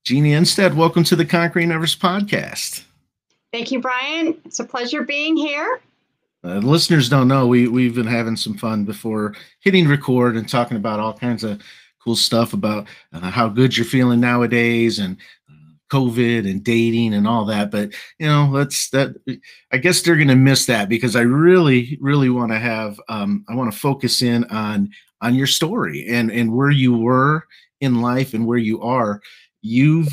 Jeanne Enstad, welcome to the Conquering Everest podcast. Thank you, Brian. It's a pleasure being here. Listeners don't know, we've been having some fun before hitting record and talking about all kinds of cool stuff about how good you're feeling nowadays and COVID and dating and all that. But I guess they're going to miss that because I really want to have I want to focus in on your story and where you were in life and where you are. You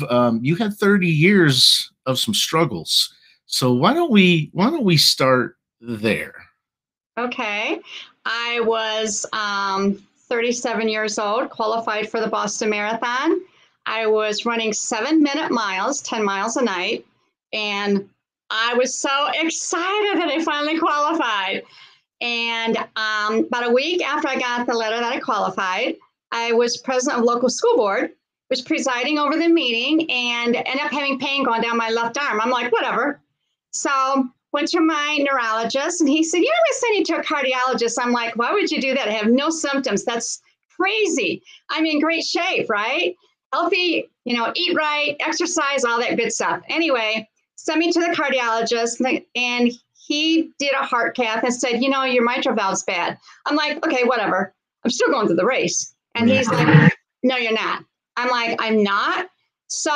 had 30 years of some struggles. So why don't we start there? Okay. I was 37 years old, qualified for the Boston Marathon. I was running 7-minute miles, 10 miles a night. And I was so excited that I finally qualified. And about a week after I got the letter that I qualified, I was president of local school board, was presiding over the meeting, and ended up having pain going down my left arm. I'm like, whatever. So went to my neurologist, and he said, I'm going to send you to a cardiologist. I'm like, why would you do that? I have no symptoms. That's crazy. I'm in great shape, right? Healthy, eat right, exercise, all that good stuff. Anyway, sent me to the cardiologist, and he did a heart cath and said, your mitral valve's bad. I'm like, okay, whatever. I'm still going to the race. And he's like, no, you're not. I'm like, I'm not. So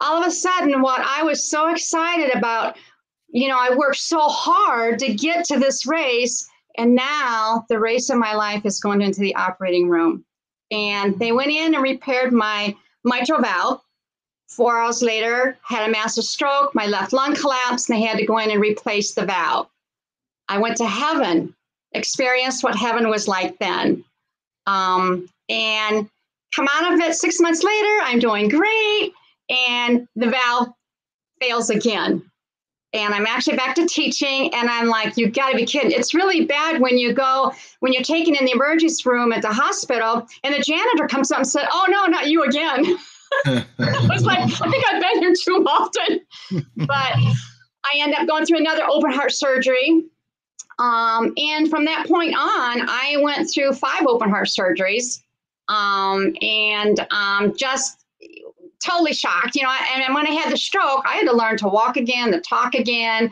all of a sudden, what I was so excited about, I worked so hard to get to this race. And now the race of my life is going into the operating room. And they went in and repaired my mitral valve. 4 hours later, had a massive stroke. My left lung collapsed, and they had to go in and replace the valve. I went to heaven, experienced what heaven was like then. And come out of it 6 months later, I'm doing great. And the valve fails again. And I'm actually back to teaching. And I'm like, you got to be kidding. It's really bad when you're taken in the emergency room at the hospital and the janitor comes up and said, oh, no, not you again. I was like, I think I've been here too often. But I end up going through another open heart surgery. And from that point on, I went through 5 open heart surgeries. Just totally shocked, and when I had the stroke, I had to learn to walk again, to talk again,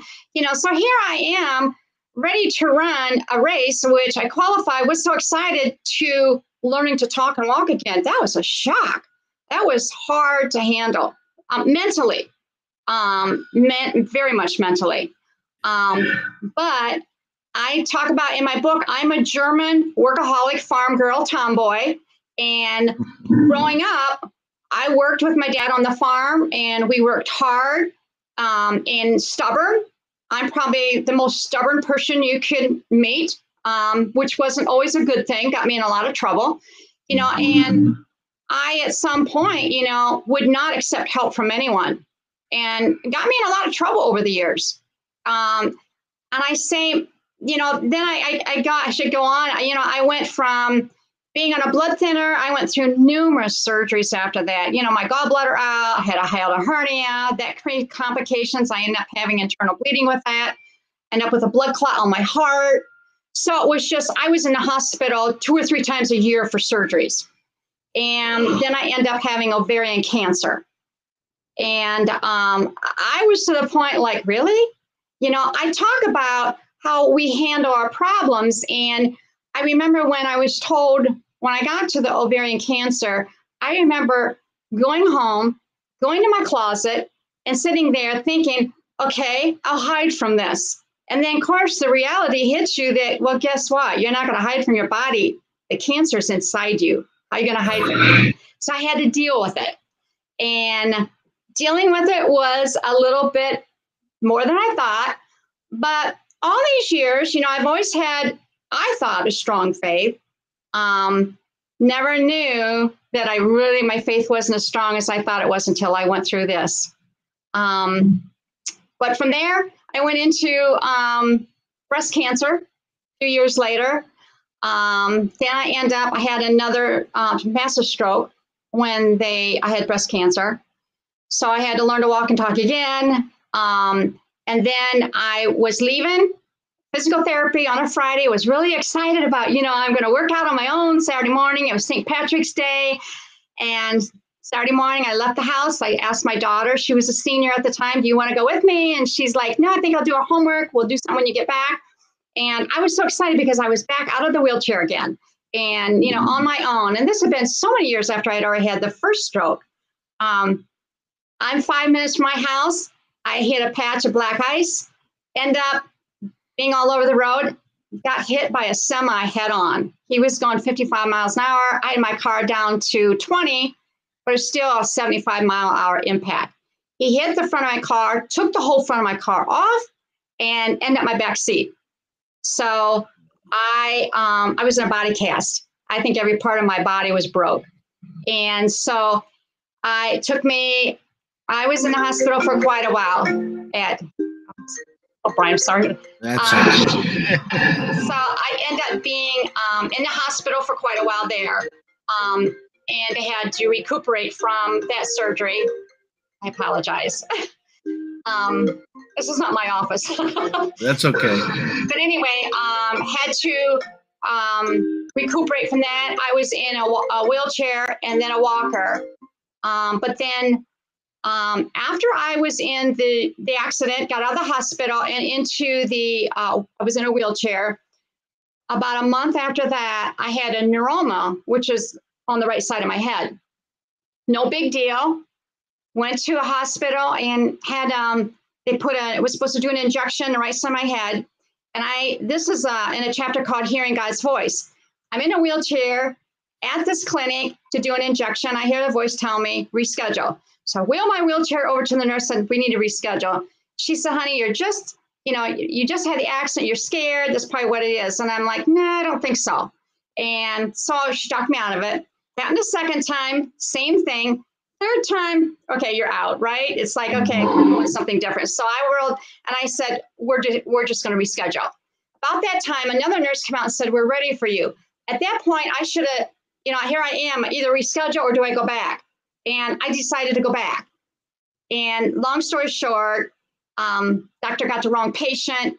so here I am ready to run a race, which I qualified, was so excited to learning to talk and walk again. That was a shock. That was hard to handle mentally, very much mentally. But I talk about in my book, I'm a German workaholic farm girl tomboy. And growing up, I worked with my dad on the farm, and we worked hard and stubborn. I'm probably the most stubborn person you could meet, which wasn't always a good thing, got me in a lot of trouble, and I, at some point, would not accept help from anyone, and got me in a lot of trouble over the years. And I say, then I should go on. I went from being on a blood thinner, I went through numerous surgeries after that. My gallbladder out, I had a hernia, that created complications. I ended up having internal bleeding with that, ended up with a blood clot on my heart. So it was just, I was in the hospital 2 or 3 times a year for surgeries. And then I ended up having ovarian cancer. And I was to the point like, really? I talk about how we handle our problems. And I remember when I was told, when I got to the ovarian cancer, I remember going home, going to my closet and sitting there thinking, okay, I'll hide from this. And then, of course, the reality hits you that, well, guess what? You're not going to hide from your body. The cancer's inside you. How are you going to hide from it? So I had to deal with it. And dealing with it was a little bit more than I thought. But all these years, I've always had, I thought, a strong faith. Never knew that my faith wasn't as strong as I thought it was until I went through this. But from there, I went into breast cancer a few years later. Then I had another massive stroke when I had breast cancer. So I had to learn to walk and talk again. And then I was leaving physical therapy on a Friday. Was really excited about, I'm going to work out on my own Saturday morning. It was St. Patrick's Day. And Saturday morning, I left the house. I asked my daughter, she was a senior at the time, do you want to go with me? And she's like, no, I think I'll do our homework. We'll do something when you get back. And I was so excited because I was back out of the wheelchair again and, on my own. And this had been so many years after I had already had the first stroke. I'm 5 minutes from my house. I hit a patch of black ice, end up being all over the road, got hit by a semi head on. He was going 55 miles an hour. I had my car down to 20, but it's still a 75-mile-an-hour impact. He hit the front of my car, took the whole front of my car off, and ended up my back seat. So I was in a body cast. I think every part of my body was broke. And so I was in the hospital for quite a while Brian, sorry. That's so I ended up being in the hospital for quite a while there. And I had to recuperate from that surgery. I apologize. This is not my office. That's okay. But anyway, had to recuperate from that. I was in a wheelchair and then a walker. But then after I was in the accident, got out of the hospital and into I was in a wheelchair. About a month after that, I had a neuroma, which is on the right side of my head. No big deal. Went to a hospital and had, it was supposed to do an injection in the right side of my head. And this is in a chapter called Hearing God's Voice. I'm in a wheelchair at this clinic to do an injection. I hear the voice tell me, reschedule. So I wheel my wheelchair over to the nurse and we need to reschedule. She said, honey, you just had the accident. You're scared. That's probably what it is. And I'm like, no, I don't think so. And so she talked me out of it. Happened the second time, same thing. Third time, okay, you're out, right? It's like, okay, we're doing something different. So I whirled and I said, we're just going to reschedule. About that time, another nurse came out and said, we're ready for you. At that point, I should have, here I am, either reschedule or do I go back? And I decided to go back. And long story short, doctor got the wrong patient,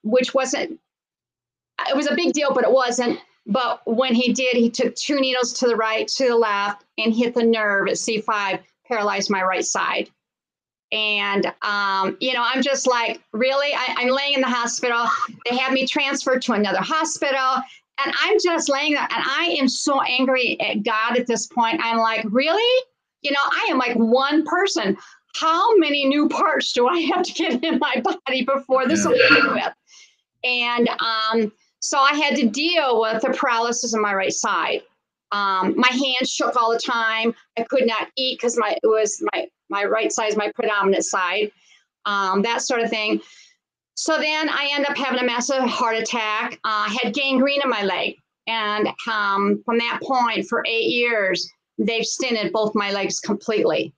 which it was a big deal, but it wasn't. But when he did, he took 2 needles to the right, to the left, and hit the nerve at C5, paralyzed my right side. And, I'm just like, really? I'm laying in the hospital. They have me transferred to another hospital. And I'm just laying there. And I am so angry at God at this point. I'm like, really? I am like one person. How many new parts do I have to get in my body before this will be over with? And so I had to deal with the paralysis on my right side. My hands shook all the time. I could not eat because my right side is my predominant side, that sort of thing. So then I ended up having a massive heart attack. I had gangrene in my leg. And from that point, for 8 years, they've stented both my legs completely.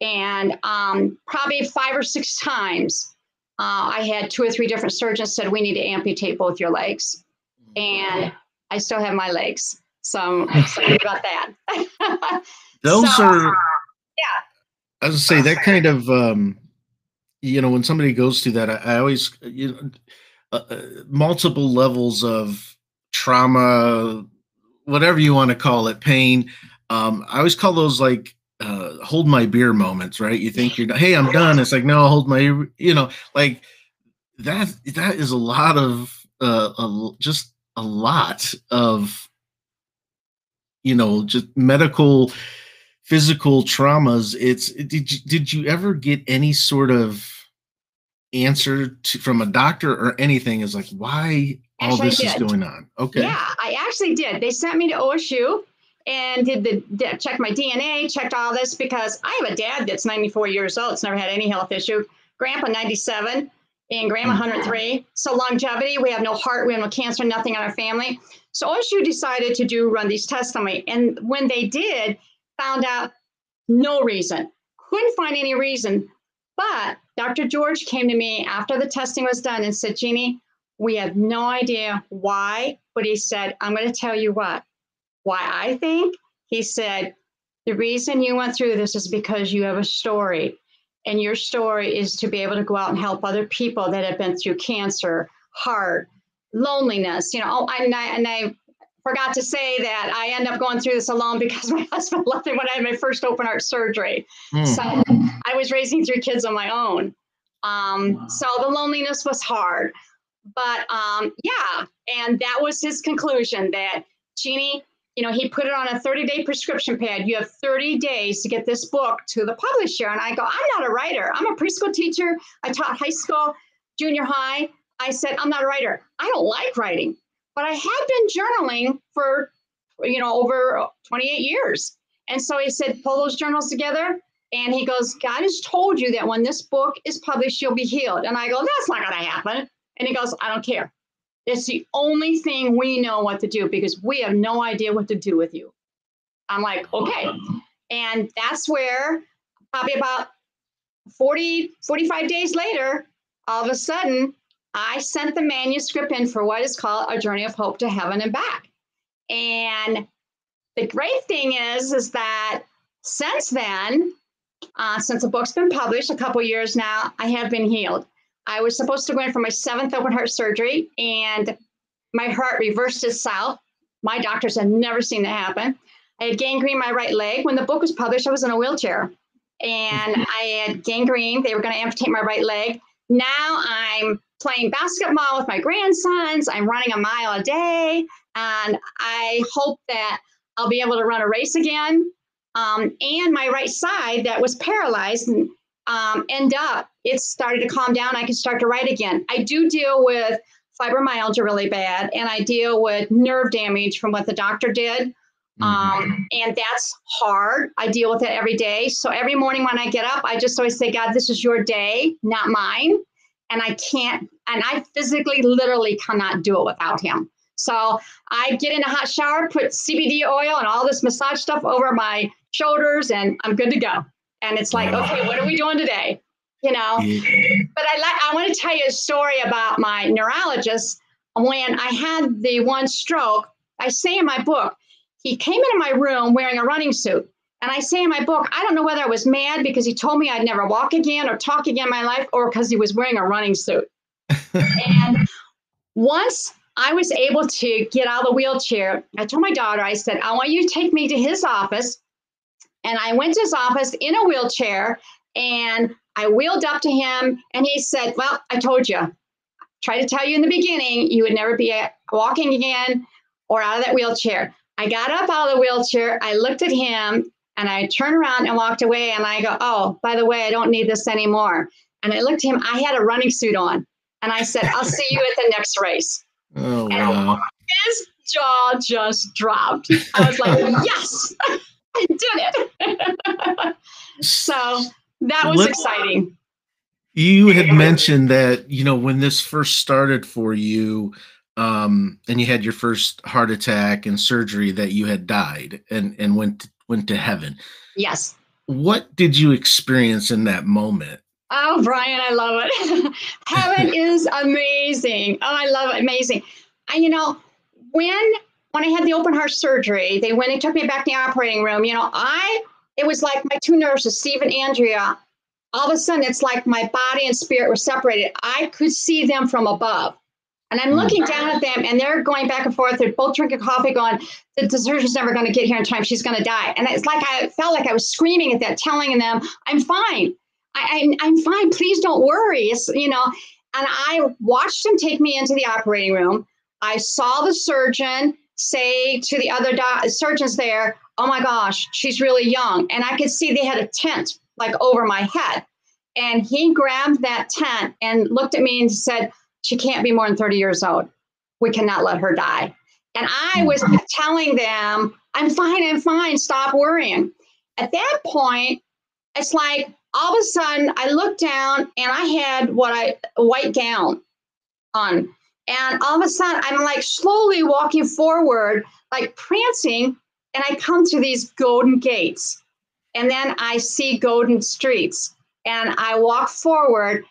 And probably 5 or 6 times, I had 2 or 3 different surgeons said, we need to amputate both your legs. And I still have my legs. So I'm excited about that. Those are, yeah. I was going to say that kind of, when somebody goes through that, I always, multiple levels of trauma, whatever you want to call it, pain. I always call those like hold my beer moments, right? You think you're, hey, I'm done. It's like, no, hold my, like that is a lot of, just a lot of, just medical, physical traumas. Did you ever get any sort of answer from a doctor or anything? Is like, why all this is going on? Okay. Yeah, I actually did. They sent me to OSU and checked my DNA, checked all this because I have a dad that's 94 years old. It's never had any health issue. Grandpa 97 and grandma 103. So longevity, we have no heart, we have no cancer, nothing in our family. So OSU decided to run these tests on me. And when they did, found out no reason. Couldn't find any reason. But Dr. George came to me after the testing was done and said, Jeannie, we have no idea why, but he said, I'm going to tell you why I think. He said, the reason you went through this is because you have a story, and your story is to be able to go out and help other people that have been through cancer, heart, loneliness, and I, forgot to say that I ended up going through this alone because my husband left me when I had my first open heart surgery. So I was raising 3 kids on my own. So the loneliness was hard. But yeah, and that was his conclusion that, Jeannie, he put it on a 30-day prescription pad. You have 30 days to get this book to the publisher. And I go, I'm not a writer. I'm a preschool teacher. I taught high school, junior high. I said, I'm not a writer. I don't like writing, but I have been journaling for, over 28 years. And so he said, pull those journals together. And he goes, God has told you that when this book is published, you'll be healed. And I go, that's not going to happen. And he goes, I don't care. It's the only thing we know what to do because we have no idea what to do with you. I'm like, okay. And that's where probably about 45 days later, all of a sudden, I sent the manuscript in for what is called A Journey of Hope to Heaven and Back. And the great thing is that since then, since the book's been published a couple years now, I have been healed. I was supposed to go in for my 7th open heart surgery, and my heart reversed itself. My doctors had never seen that happen. I had gangrene in my right leg. When the book was published, I was in a wheelchair, and I had gangrene. They were going to amputate my right leg. Now I'm playing basketball with my grandsons. I'm running a mile a day, and I hope that I'll be able to run a race again. And my right side that was paralyzed it started to calm down. I can start to write again. I do deal with fibromyalgia really bad, and I deal with nerve damage from what the doctor did. And that's hard. I deal with it every day. So every morning when I get up, I just always say, God, this is your day, not mine. And I physically, literally cannot do it without him. So I get in a hot shower, put CBD oil and all this massage stuff over my shoulders, and I'm good to go. And it's like, okay, what are we doing today? But I want to tell you a story about my neurologist. When I had the one stroke, I say in my book, he came into my room wearing a running suit. And I say in my book, I don't know whether I was mad because he told me I'd never walk again or talk again in my life, or because he was wearing a running suit. And once I was able to get out of the wheelchair, I told my daughter, I said, I want you to take me to his office. And I went to his office in a wheelchair, and I wheeled up to him, and he said, well, I told you. Tried to tell you in the beginning, you would never be walking again or out of that wheelchair. I got up out of the wheelchair. I looked at him, and I turned around and walked away. And I go, oh, by the way, I don't need this anymore. And I looked at him. I had a running suit on. And I said, I'll see you at the next race. Oh, wow. His jaw just dropped. I was like, yes, I did it. So that was exciting. You had mentioned that, when this first started for you, and you had your first heart attack and surgery, that you had died and went to heaven. Yes. What did you experience in that moment? Oh, Brian, I love it. Heaven is amazing. Oh, I love it. Amazing. When I had the open heart surgery, they took me back to the operating room, it was like my 2 nurses, Steve and Andrea, all of a sudden it's like my body and spirit were separated. I could see them from above. And I'm looking down at them, and they're going back and forth. They're both drinking coffee going, the surgeon's never going to get here in time. She's going to die. And it's like I felt like I was screaming at that, telling them, I'm fine. I'm fine. Please don't worry. And I watched him take me into the operating room. I saw the surgeon say to the other surgeons there, oh my gosh, she's really young. And I could see they had a tent like over my head. And he grabbed that tent and looked at me and said, she can't be more than 30 years old. We cannot let her die. And I was telling them, I'm fine. Stop worrying. At that point, it's like all of a sudden I looked down and I had a white gown on. And all of a sudden I'm like slowly walking forward, like prancing. And I come through these golden gates. And then I see golden streets. And I walk forward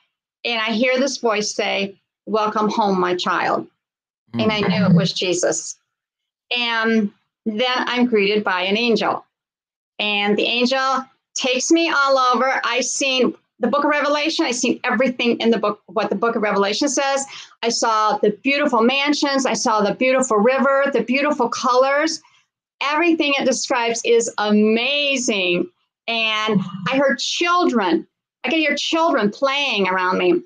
and I hear this voice say, welcome home, my child. And I knew it was Jesus. And then I'm greeted by an angel. And the angel takes me all over. I seen the book of Revelation. I seen everything in the book, what the book of Revelation says. I saw the beautiful mansions. I saw the beautiful river, the beautiful colors. Everything it describes is amazing. And I heard children. I could hear children playing around me.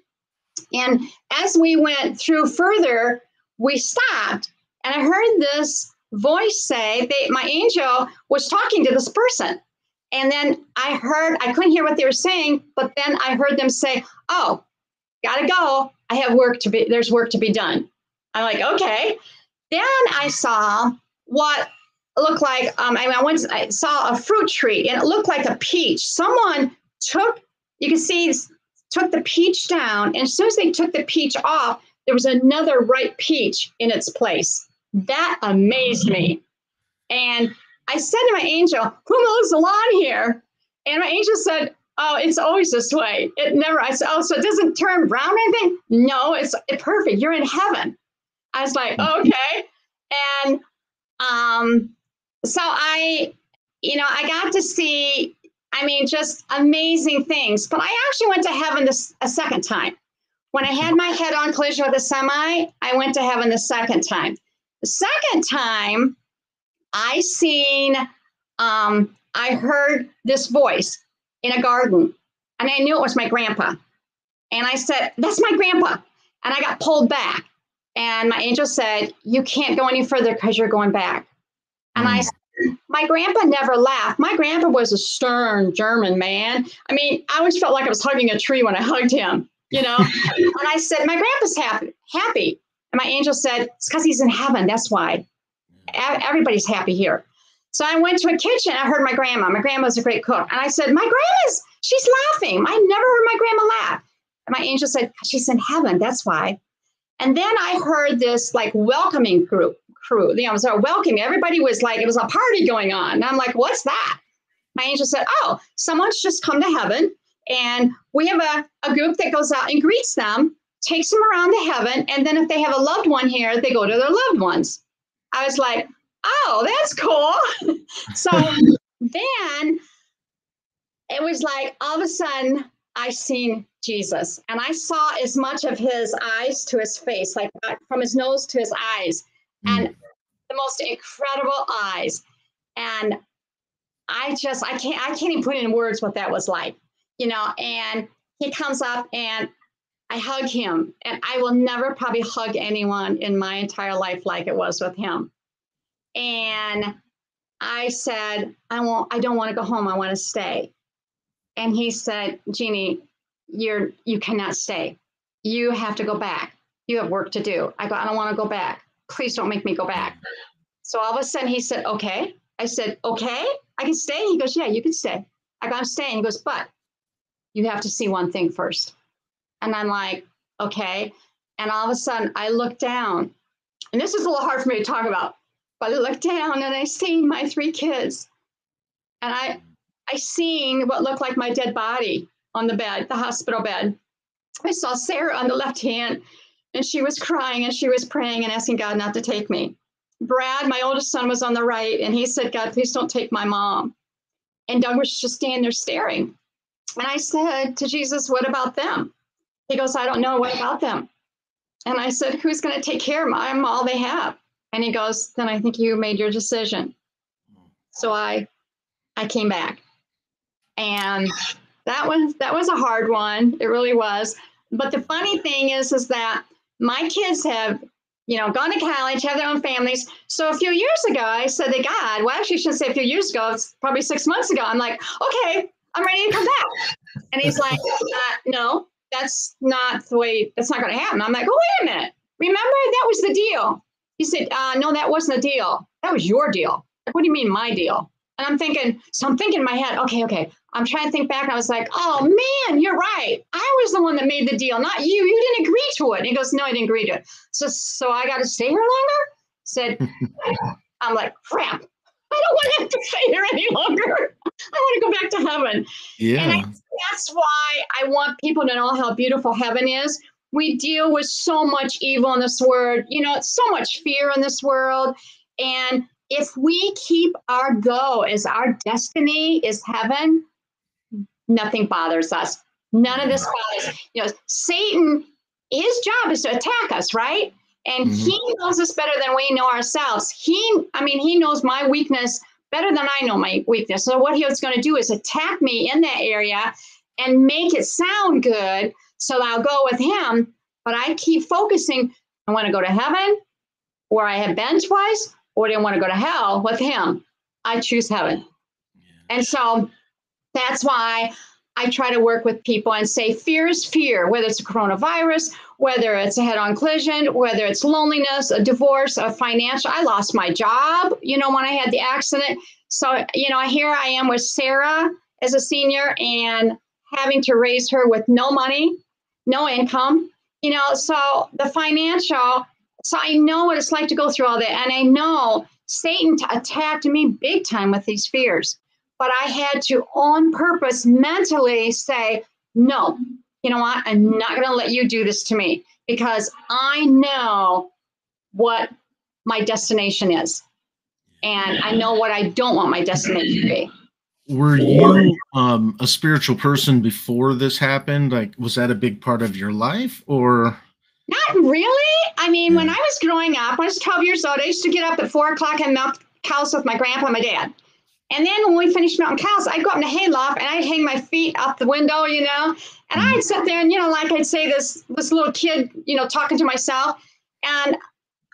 And as we went through further, we stopped, and I heard this voice say, my angel was talking to this person. And then I couldn't hear what they were saying, but then I heard them say, oh, gotta go. There's work to be done. I'm like, okay. Then I saw what looked like, I saw a fruit tree, and it looked like a peach. Someone took the peach down, and as soon as they took the peach off, there was another ripe peach in its place. That amazed me. And I said to my angel, who mows the lawn here? And my angel said, oh, it's always this way. I said, oh, so it doesn't turn brown or anything? No, it's perfect. You're in heaven. I was like, okay. And so I got to see, just amazing things. But I actually went to heaven a second time. When I had my head-on collision with a semi, I went to heaven the second time. The second time, I heard this voice in a garden, and I knew it was my grandpa. And I said, that's my grandpa. And I got pulled back. And my angel said, you can't go any further because you're going back. And I said, my grandpa never laughed. My grandpa was a stern German man. I always felt like I was hugging a tree when I hugged him, And I said, my grandpa's happy. And my angel said, it's because he's in heaven. That's why. Everybody's happy here. So I went to a kitchen. I heard my grandma. My grandma's a great cook. And I said, she's laughing. I never heard my grandma laugh. And my angel said, she's in heaven. That's why. And then I heard this welcoming crew. It was a welcoming. Everybody was like, it was a party going on. And I'm like, what's that? My angel said, oh, someone's just come to heaven. And we have a group that goes out and greets them, takes them around to heaven. And then if they have a loved one here, they go to their loved ones. I was like, oh, that's cool. So then it was like, all of a sudden, I seen Jesus. And I saw as much of his eyes to his face, like from his nose to his eyes. And the most incredible eyes. And I can't even put in words what that was like, and he comes up and I hug him, and I will never probably hug anyone in my entire life like it was with him. And I said, I don't want to go home. I want to stay. And he said, Jeannie, you cannot stay. You have to go back. You have work to do. I go, I don't want to go back. Please don't make me go back. So all of a sudden he said, okay. I said, okay, I can stay. He goes, yeah, you can stay. I go, I'm staying. He goes, but you have to see one thing first. And I'm like, okay. And all of a sudden I look down, and this is a little hard for me to talk about, but I looked down and I seen my 3 kids. And I seen what looked like my dead body on the bed, the hospital bed. I saw Sarah on the left hand, and she was crying and she was praying and asking God not to take me. Brad, my oldest son, was on the right, and he said, God, please don't take my mom. And Doug was just standing there staring. And I said to Jesus, what about them? He goes, I don't know. What about them? And I said, who's going to take care of them? I'm all they have. And he goes, then I think you made your decision. So I came back. And that was a hard one. It really was. But the funny thing is that my kids have, gone to college, have their own families. So a few years ago, I said to God, well, actually, I shouldn't say a few years ago. It's probably 6 months ago. I'm like, okay, I'm ready to come back. And he's like, no, that's not going to happen. I'm like, oh, wait a minute. Remember, that was the deal. He said, no, that wasn't the deal. That was your deal. Like, what do you mean my deal? And I'm thinking in my head, okay. I'm trying to think back. And I was like, oh, man, you're right. I was the one that made the deal, not you. You didn't agree to it. And he goes, no, I didn't agree to it. So I got to stay here longer? Said, I'm like, crap. I don't want to have to stay here any longer. I want to go back to heaven. Yeah. And that's why I want people to know how beautiful heaven is. We deal with so much evil in this world, so much fear in this world. And if we keep our goal as our destiny is heaven, nothing bothers us. None of Yeah. this bothers. Satan, his job is to attack us, right? And he knows us better than we know ourselves. He knows my weakness better than I know my weakness. So what he was going to do is attack me in that area and make it sound good. So I'll go with him. But I keep focusing. I want to go to heaven, where I have been twice, or do I want to go to hell with him? I choose heaven. Yeah. And so that's why I try to work with people and say, fear is fear, whether it's a coronavirus, whether it's a head-on collision, whether it's loneliness, a divorce, a financial. I lost my job, when I had the accident. So, here I am with Sarah as a senior and having to raise her with no money, no income, so the financial. So I know what it's like to go through all that. And I know Satan attacked me big time with these fears. But I had to, on purpose, mentally say, no, you know what? I'm not going to let you do this to me, because I know what my destination is. And I know what I don't want my destination to be. Were you a spiritual person before this happened? Like, was that a big part of your life, or? Not really. I mean, when I was growing up, when I was 12 years old, I used to get up at 4 o'clock and milk cows with my grandpa and my dad. And then when we finished milking cows, I'd go up in the hayloft and I'd hang my feet out the window, and I'd sit there and, like I'd say this little kid, talking to myself. And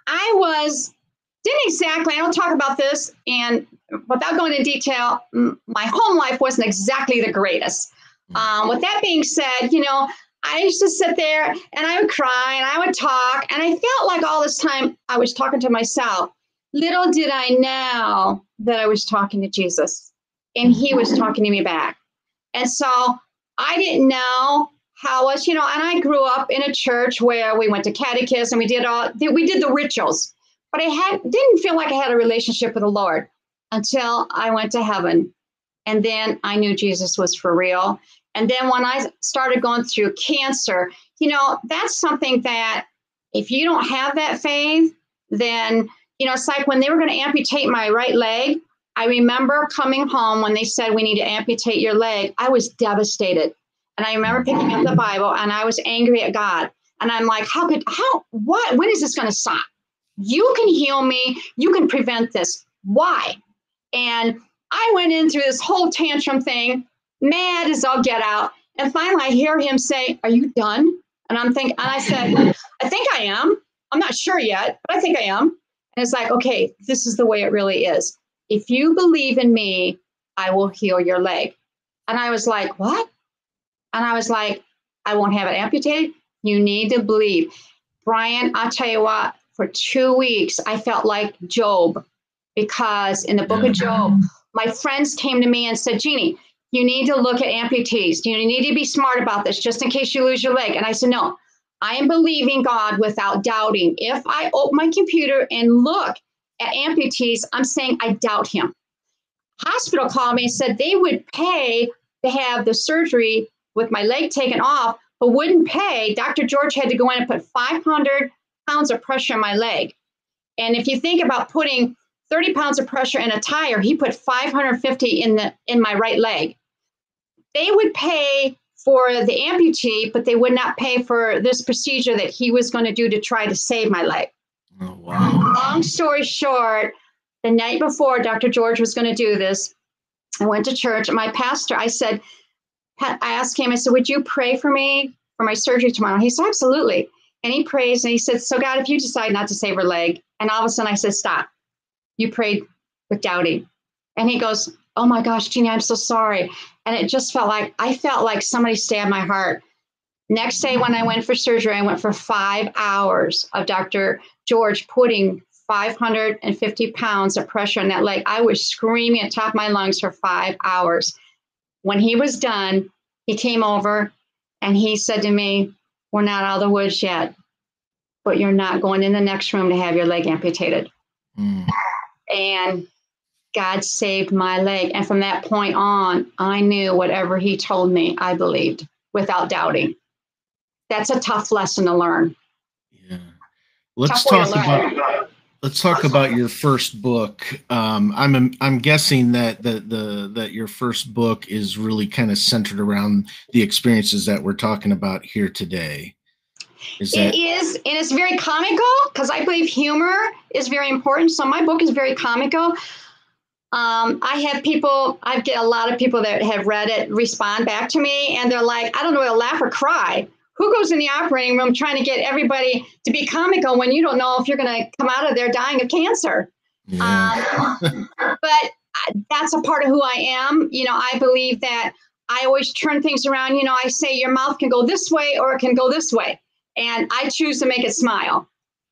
I don't talk about this, and without going into detail, my home life wasn't exactly the greatest. With that being said, I used to sit there and I would cry and I would talk, and I felt like all this time I was talking to myself. Little did I know that I was talking to Jesus, and he was talking to me back. And so I didn't know how else, and I grew up in a church where we went to catechism, we did the rituals, but I didn't feel like I had a relationship with the Lord until I went to heaven. And then I knew Jesus was for real. And then when I started going through cancer, that's something that if you don't have that faith, then it's like when they were going to amputate my right leg. I remember coming home when they said, we need to amputate your leg. I was devastated. And I remember picking up the Bible and I was angry at God. And I'm like, when is this going to stop? You can heal me. You can prevent this. Why? And I went in through this whole tantrum thing, mad as all get out. And finally I hear him say, are you done? And I said, I think I am. I'm not sure yet, but I think I am. And it's like, okay, this is the way it really is. If you believe in me, I will heal your leg. And I was like, what? And I was like, I won't have it amputated. You need to believe. Brian, I'll tell you what, for 2 weeks, I felt like Job, because in the book of Job, my friends came to me and said, Jeannie, you need to look at amputees. You need to be smart about this just in case you lose your leg. And I said, no, I am believing God without doubting. If I open my computer and look at amputees, I'm saying I doubt him. Hospital called me and said they would pay to have the surgery with my leg taken off, but wouldn't pay. Dr. George had to go in and put 500 pounds of pressure on my leg. And if you think about putting 30 pounds of pressure in a tire, he put 550 in my right leg. They would pay for the amputee, but they would not pay for this procedure that he was going to do to try to save my leg. Oh, wow. Long story short, the night before Dr. George was going to do this, I went to church. And my pastor, I asked him, I said, would you pray for me for my surgery tomorrow? He said, absolutely. And he prays and he said, so God, if you decide not to save her leg, and all of a sudden I said, stop. You prayed with doubting. And he goes, oh my gosh, Jeannie, I'm so sorry. And it just I felt like somebody stabbed my heart. Next day when I went for surgery, I went for 5 hours of Dr. George putting 550 pounds of pressure on that leg. I was screaming at the top of my lungs for 5 hours. When he was done, he came over and he said to me, we're not out of the woods yet, but you're not going in the next room to have your leg amputated. And God saved my leg. And from that point on, I knew whatever he told me, I believed without doubting. That's a tough lesson to learn. Yeah. Let's talk about Let's talk about your first book. I'm guessing that that your first book is really kind of centered around the experiences that we're talking about here today. Is It that is, and it's very comical because I believe humor is very important. So my book is very comical. I get a lot of people that have read it respond back to me, and they're like, I don't know whether to laugh or cry. Who goes in the operating room trying to get everybody to be comical when you don't know if you're going to come out of there dying of cancer? yeah. But that's a part of who I am. You know, I believe that I always turn things around. You know, I say your mouth can go this way or it can go this way. And I choose to make it smile.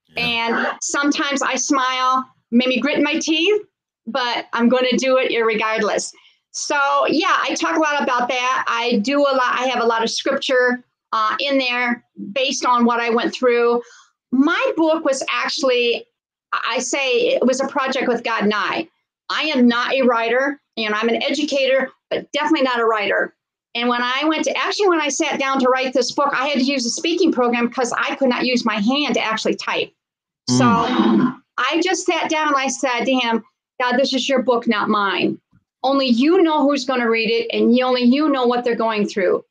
Yeah. And sometimes I smile, maybe grit my teeth, but I'm going to do it irregardless. So, yeah, I talk a lot about that. I do a lot. I have a lot of scripture in there based on what I went through. My book was actually, I say it was a project with God and I. I am not a writer, and I'm an educator, but definitely not a writer. And when I sat down to write this book, I had to use a speaking program because I could not use my hand to actually type. So I just sat down and I said to him, God, this is your book, not mine. Only you know who's going to read it, and only you know what they're going through.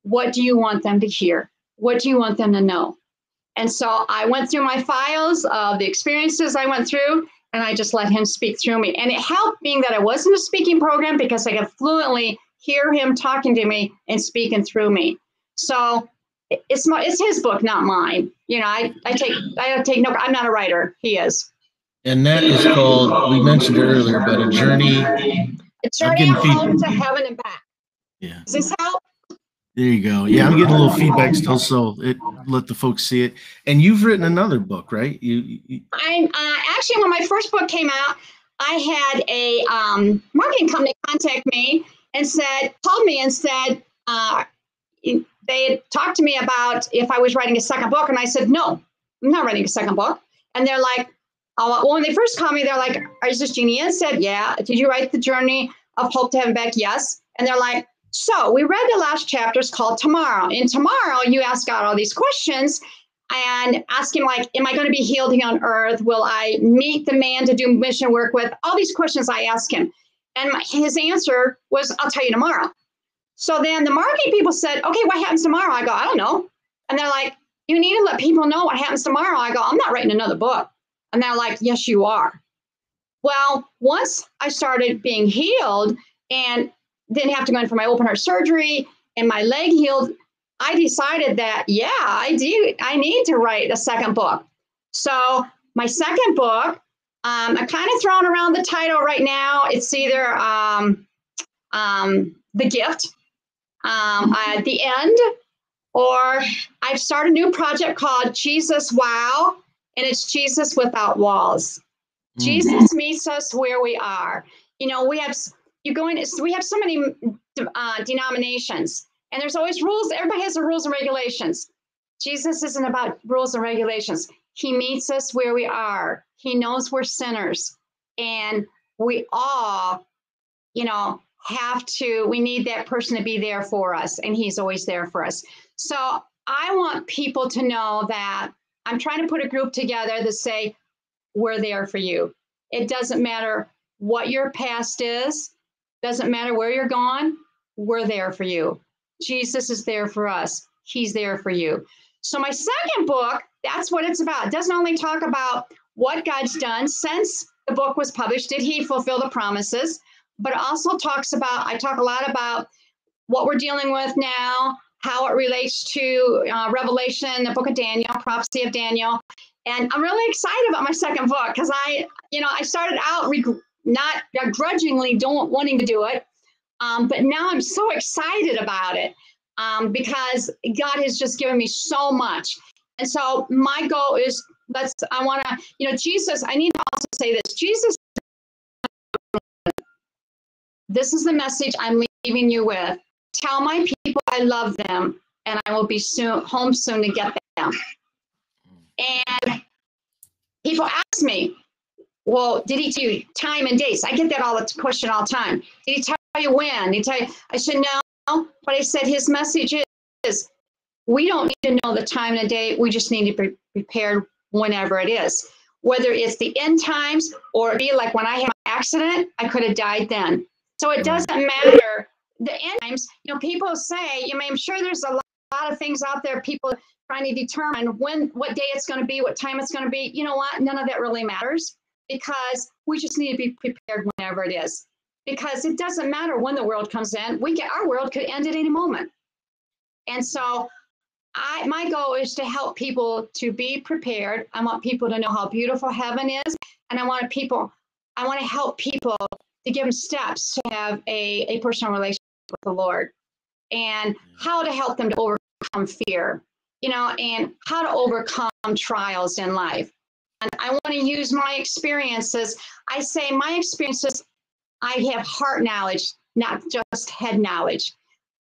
What do you want them to hear? What do you want them to know? And so I went through my files of the experiences I went through, and I just let him speak through me. And it helped being that I wasn't a speaking program because I could fluently hear him talking to me and speaking through me. So it's his book, not mine. You know, I take no, I'm not a writer. He is. And that is called, we mentioned it earlier, but A Journey. A Journey of Home to Heaven and Back. Yeah. Does this help? There you go. Yeah, I'm getting a little feedback still, so let the folks see it. And you've written another book, right? I'm actually, when my first book came out, I had a marketing company contact me and called me and said they had talked to me about if I was writing a second book, and I said no, I'm not writing a second book. And they're like, oh, well, when they first called me, they're like, is this Jeanne? And said, yeah. Did you write The Journey of Hope to Heaven Back? Yes. And they're like, so we read the last chapters called Tomorrow. In Tomorrow, you ask God all these questions and ask him, like, am I going to be healed here on earth? Will I meet the man to do mission work with? All these questions I asked him. And his answer was, I'll tell you tomorrow. So then the marketing people said, okay, what happens tomorrow? I go, I don't know. And they're like, you need to let people know what happens tomorrow. I go, I'm not writing another book. And they're like, yes, you are. Well, once I started being healed and didn't have to go in for my open heart surgery and my leg healed, I decided that, yeah, I need to write a second book. So my second book, I'm kind of throwing around the title right now. It's either The Gift at the End, or I've started a new project called Jesus Wow, and it's Jesus Without Walls. Jesus meets us where we are. You know, we have so many denominations, and there's always rules. Everybody has the rules and regulations. Jesus isn't about rules and regulations. He meets us where we are. He knows we're sinners, and we all, you know, we need that person to be there for us, and he's always there for us. So I want people to know that I'm trying to put a group together that say, we're there for you. It doesn't matter what your past is, doesn't matter where you're gone, we're there for you. Jesus is there for us. He's there for you. So my second book, that's what it's about. It doesn't only talk about what God's done since the book was published, did he fulfill the promises, but it also I talk a lot about what we're dealing with now, how it relates to Revelation, the book of Daniel, prophecy of Daniel. And I'm really excited about my second book because I started out not grudgingly wanting to do it, but now I'm so excited about it because God has just given me so much. And so my goal is, Jesus, I need to also say this, Jesus, this is the message I'm leaving you with. Tell my people I love them, and I will be home soon to get them. And people ask me, well, did he tell you time and dates? I get that question all the time. Did he tell you when? Did he tell you? I said, no. But I said, his message is, we don't need to know the time and the date. We just need to be prepared whenever it is. whether it's the end times or it be like when I had my accident, I could have died then. So it doesn't matter the end times. People say, I'm sure there's a lot of things out there, people trying to determine what day it's going to be, what time it's going to be. You know what? None of that really matters, because we just need to be prepared whenever it is. Because it doesn't matter when the world comes in. Our world could end at any moment. And so my goal is to help people to be prepared. I want people to know how beautiful heaven is. And I want to help people to give them steps to have a personal relationship with the Lord, and how to help them to overcome fear, and how to overcome trials in life. And I want to use my experiences. I say my experiences, I have heart knowledge, not just head knowledge.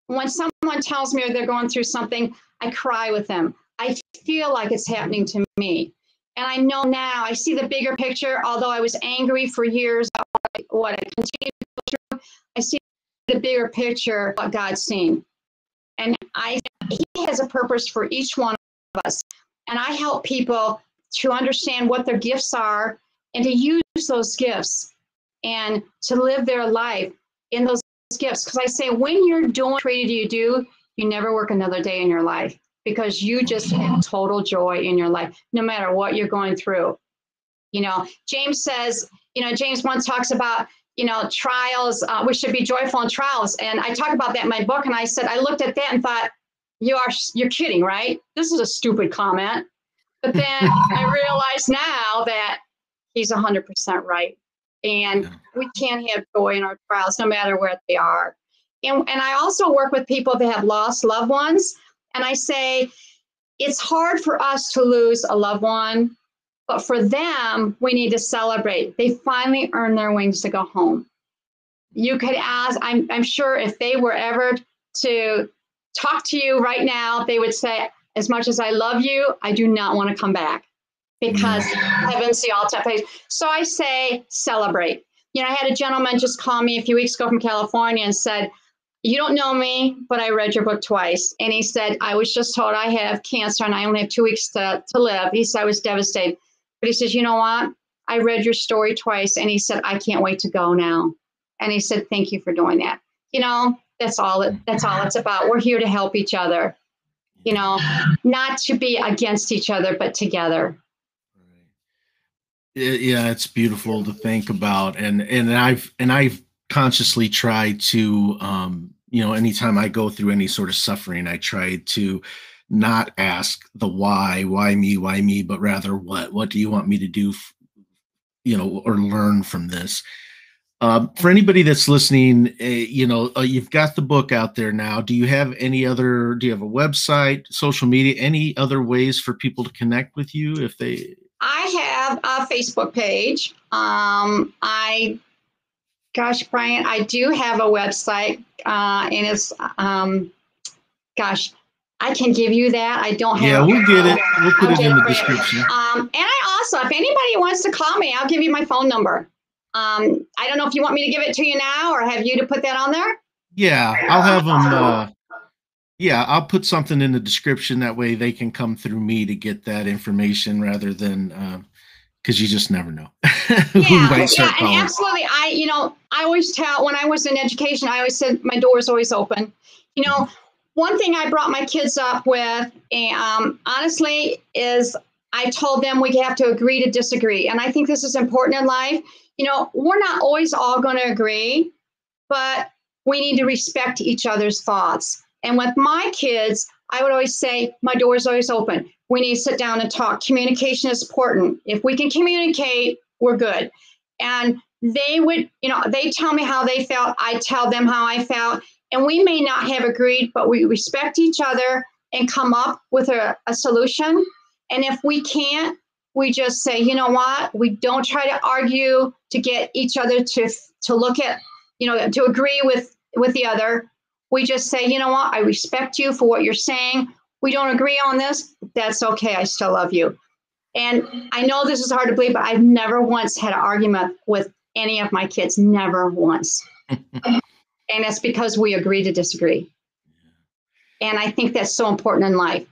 When someone tells me they're going through something, I cry with them. I feel like it's happening to me. And I know now, I see the bigger picture. Although I was angry for years about what I continue to go through, I see the bigger picture, what God's seen. And He has a purpose for each one of us. And I help people to understand what their gifts are and to use those gifts and to live their life in those gifts. Because I say, when you're doing what created you do, you never work another day in your life, because you just have total joy in your life, no matter what you're going through. James says, James 1 talks about, trials, we should be joyful in trials. And I talk about that in my book. And I said, I looked at that and thought, you're kidding, right? This is a stupid comment. But then I realize now that he's 100% right. And we can't have joy in our trials, no matter where they are. And I also work with people that have lost loved ones. And I say, it's hard for us to lose a loved one, but for them, we need to celebrate. They finally earned their wings to go home. You could ask, I'm sure if they were ever to talk to you right now, they would say, as much as I love you, I do not want to come back, because heaven's the ultimate place. So I say, celebrate. I had a gentleman just call me a few weeks ago from California and said, you don't know me, but I read your book twice. And he said, I was just told I have cancer and I only have 2 weeks to live. He said, I was devastated. But he says, you know what? I read your story twice. And he said, I can't wait to go now. And he said, thank you for doing that. That's all it's about. We're here to help each other, not to be against each other, but together. Yeah, it's beautiful to think about. And I've consciously tried to, anytime I go through any sort of suffering, I try to not ask the why me, but rather what do you want me to do, or learn from this. For anybody that's listening, you've got the book out there now. Do you have a website, social media, any other ways for people to connect with you if they? I have a Facebook page. Brian, I do have a website, and it's, I can give you that. I don't have. Yeah, we'll get it. We'll put it in the description. And I also, if anybody wants to call me, I'll give you my phone number. I don't know if you want me to give it to you now or have you to put that on there. Yeah, I'll have them. I'll put something in the description. That way they can come through me to get that information rather than, because you just never know. And absolutely. I always tell, when I was in education, I always said my door is always open. One thing I brought my kids up with, honestly, is I told them we have to agree to disagree. And I think this is important in life. We're not always all going to agree, but we need to respect each other's thoughts. And with my kids, I would always say, my door is always open. We need to sit down and talk. Communication is important. If we can communicate, we're good. And they would, they tell me how they felt. I tell them how I felt. And we may not have agreed, but we respect each other and come up with a solution. And if we can't, we just say, you know what? We don't try to argue to get each other to look at, to agree with the other. We just say, you know what? I respect you for what you're saying. We don't agree on this. That's okay. I still love you. And I know this is hard to believe, but I've never once had an argument with any of my kids. Never once. And that's because we agree to disagree. And I think that's so important in life.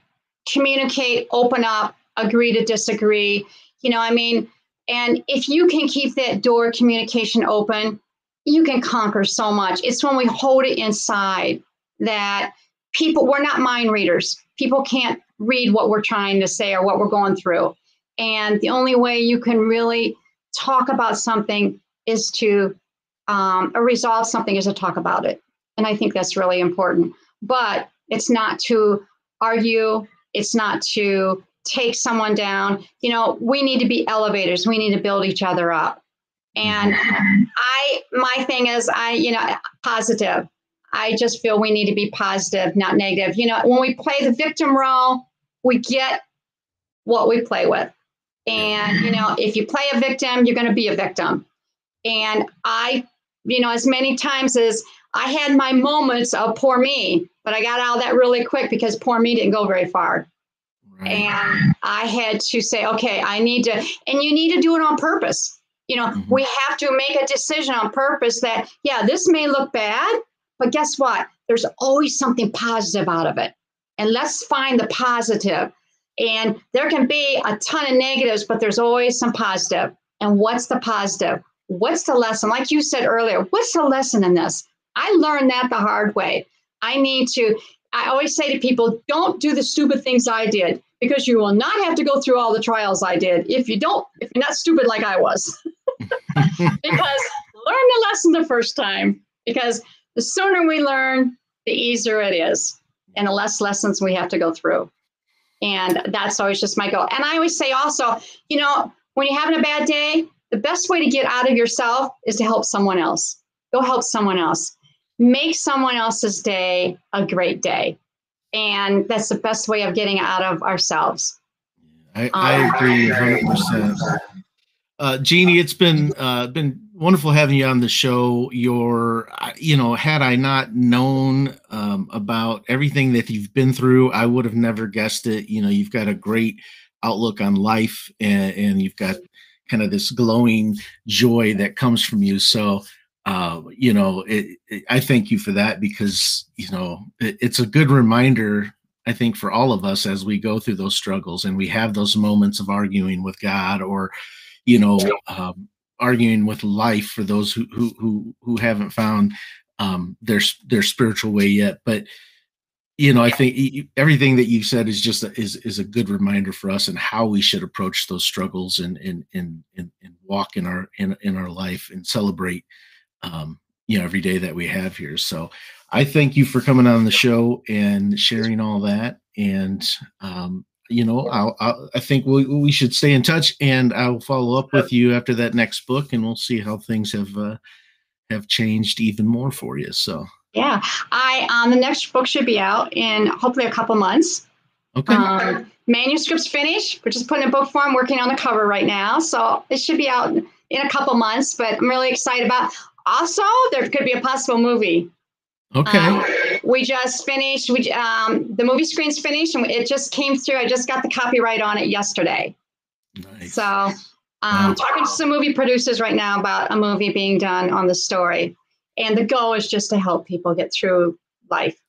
Communicate, open up, agree to disagree. And if you can keep that door of communication open, you can conquer so much. It's when we hold it inside that we're not mind readers. People can't read what we're trying to say or what we're going through. And the only way you can really talk about something is to, or resolve something is to talk about it. And I think that's really important. But it's not to argue. It's not to take someone down. We need to be elevators. We need to build each other up. And my thing is, positive. I just feel we need to be positive, not negative. When we play the victim role, we get what we play with. And, if you play a victim, you're going to be a victim. And as many times as I had my moments of poor me, but I got out of that really quick because poor me didn't go very far. Right. And I had to say, okay, I need to, and you need to do it on purpose. We have to make a decision on purpose that, this may look bad, but guess what? There's always something positive out of it. And let's find the positive. And there can be a ton of negatives, but there's always some positive. And what's the positive? What's the lesson? Like you said earlier, what's the lesson in this? I learned that the hard way. I always say to people, don't do the stupid things I did, because you will not have to go through all the trials I did if you're not stupid like I was. Because learn the lesson the first time, because the sooner we learn, the easier it is, and the less lessons we have to go through. And that's always just my goal. And I always say also, when you're having a bad day, the best way to get out of yourself is to help someone else. Go help someone else. Make someone else's day a great day. And that's the best way of getting out of ourselves. I agree 100%. Jeanne, it's been wonderful having you on the show. Had I not known about everything that you've been through, I would have never guessed it. You've got a great outlook on life, and you've got kind of this glowing joy that comes from you. So, I thank you for that, because, it's a good reminder, I think, for all of us as we go through those struggles and we have those moments of arguing with God, or, arguing with life, for those who haven't found their spiritual way yet. But, I think everything that you said is just is a good reminder for us, and how we should approach those struggles and walk in our life and celebrate, every day that we have here. So I thank you for coming on the show and sharing all that. And, I think we should stay in touch, and I'll follow up with you after that next book, and we'll see how things have changed even more for you. So. Yeah, the next book should be out in hopefully a couple months. Okay. Manuscript's finished. We're just putting a book form, working on the cover right now. So it should be out in a couple months, but I'm really excited about. Also, there could be a possible movie. Okay. We just finished. The movie screen's finished, and it just came through. I just got the copyright on it yesterday. Nice. So talking to some movie producers right now about a movie being done on the story. And the goal is just to help people get through life,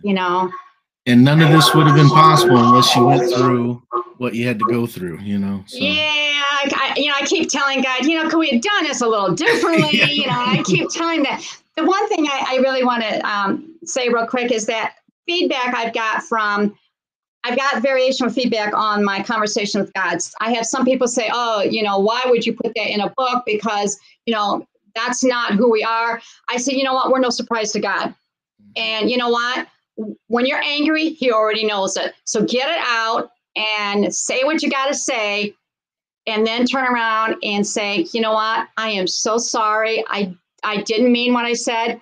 And none of this would have been possible unless you went through what you had to go through, So. Yeah, I keep telling God, could we have done this a little differently? I keep telling that. The one thing I really want to say real quick is that feedback I've got variation of feedback on my conversation with God. I have some people say, oh, why would you put that in a book? Because, that's not who we are. I said, you know what? We're no surprise to God. And you know what? When you're angry, he already knows it. So get it out and say what you got to say, and then turn around and say, you know what? I am so sorry. I didn't mean what I said,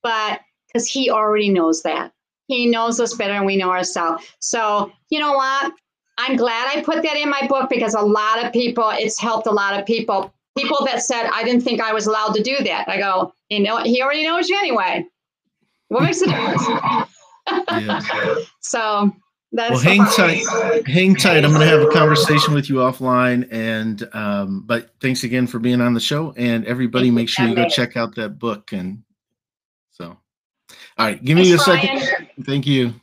but because he already knows that. He knows us better than we know ourselves. So you know what? I'm glad I put that in my book, because a lot of people, it's helped a lot of people. People that said, I didn't think I was allowed to do that. I go, he already knows you anyway. What makes a difference? Yeah. So that's hang tight. I'm going to have a conversation with you offline. And but thanks again for being on the show. And everybody, make sure you go check out that book. And so, all right, give me a second. Thank you.